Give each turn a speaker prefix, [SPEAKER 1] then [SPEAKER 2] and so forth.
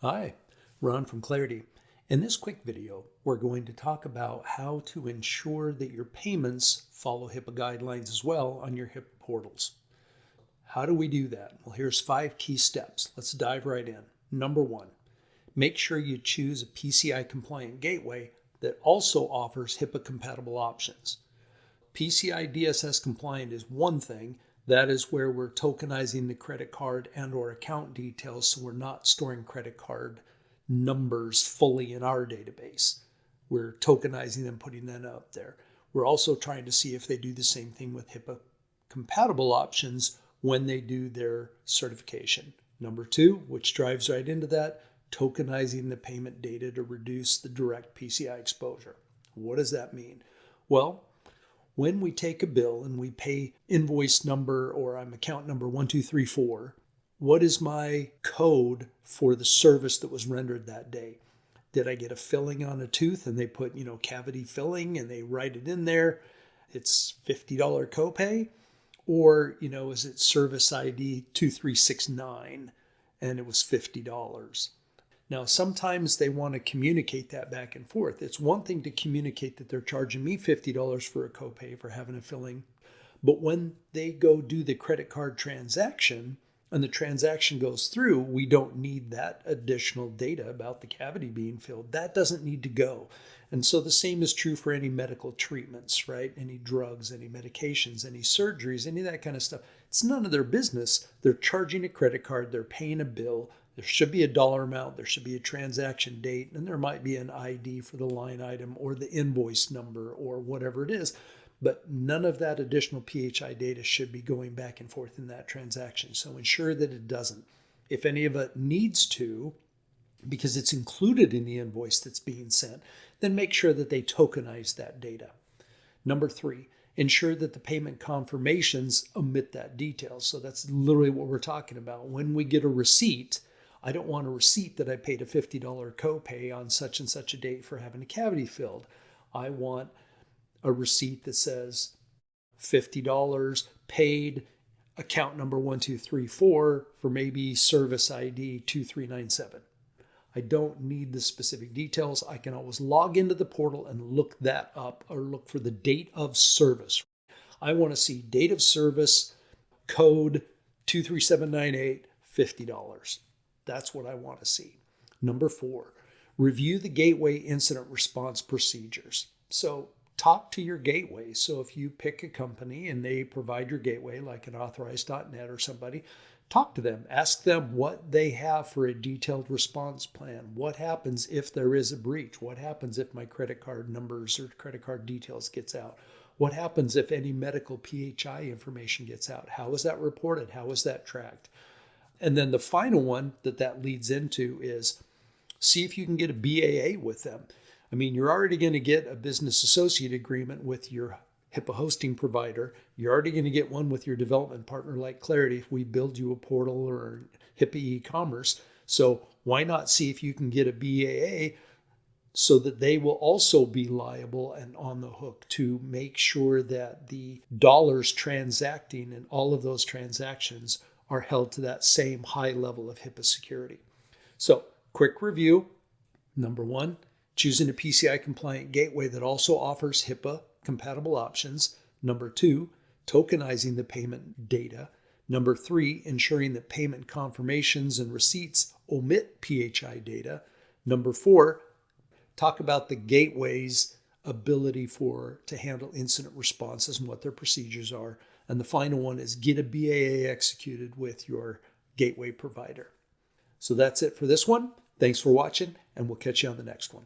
[SPEAKER 1] Hi, Ron from Clarity. In this quick video, we're going to talk about how to ensure that your payments follow HIPAA guidelines as well on your HIPAA portals. How do we do that? Well, here's 5 key steps. Let's dive right in. Number 1, make sure you choose a PCI-compliant gateway that also offers HIPAA-compatible options. PCI DSS compliant is one thing. That is where we're tokenizing the credit card and or account details, so we're not storing credit card numbers fully in our database. We're tokenizing them, putting them up there. We're also trying to see if they do the same thing with HIPAA compatible options when they do their certification. Number 2, which drives right into that, tokenizing the payment data to reduce the direct PCI exposure. What does that mean? Well, when we take a bill and we pay invoice number or I'm account number 1234, what is my code for the service that was rendered that day? Did I get a filling on a tooth and they put, cavity filling and they write it in there? It's $50 copay. Or, is it service ID 2369 and it was $50? Now, sometimes they want to communicate that back and forth. It's one thing to communicate that they're charging me $50 for a copay for having a filling, but when they go do the credit card transaction and the transaction goes through, we don't need that additional data about the cavity being filled. That doesn't need to go. And so the same is true for any medical treatments, right? Any drugs, any medications, any surgeries, any of that kind of stuff. It's none of their business. They're charging a credit card, they're paying a bill. There should be a dollar amount, there should be a transaction date, and there might be an ID for the line item or the invoice number or whatever it is. But none of that additional PHI data should be going back and forth in that transaction. So ensure that it doesn't. If any of it needs to, because it's included in the invoice that's being sent, then make sure that they tokenize that data. Number 3, ensure that the payment confirmations omit that detail. So that's literally what we're talking about. When we get a receipt, I don't want a receipt that I paid a $50 copay on such and such a date for having a cavity filled. I want a receipt that says $50 paid, account number 1234 for maybe service ID 2397. I don't need the specific details. I can always log into the portal and look that up or look for the date of service. I want to see date of service, code 23798, $50. That's what I want to see. Number 4, review the gateway incident response procedures. So talk to your gateway. So if you pick a company and they provide your gateway, like an authorized.net or somebody, talk to them. Ask them what they have for a detailed response plan. What happens if there is a breach? What happens if my credit card numbers or credit card details gets out? What happens if any medical PHI information gets out? How is that reported? How is that tracked? And then the final one that leads into is see if you can get a BAA with them. I mean, you're already going to get a business associate agreement with your HIPAA hosting provider. You're already going to get one with your development partner like Clarity if we build you a portal or HIPAA e-commerce. So why not see if you can get a BAA so that they will also be liable and on the hook to make sure that the dollars transacting and all of those transactions are held to that same high level of HIPAA security. So quick review. Number 1, choosing a PCI compliant gateway that also offers HIPAA compatible options. Number 2, tokenizing the payment data. Number 3, ensuring that payment confirmations and receipts omit PHI data. Number 4, talk about the gateway's ability to handle incident responses and what their procedures are. And the final one is get a BAA executed with your gateway provider. So that's it for this one. Thanks for watching, and we'll catch you on the next one.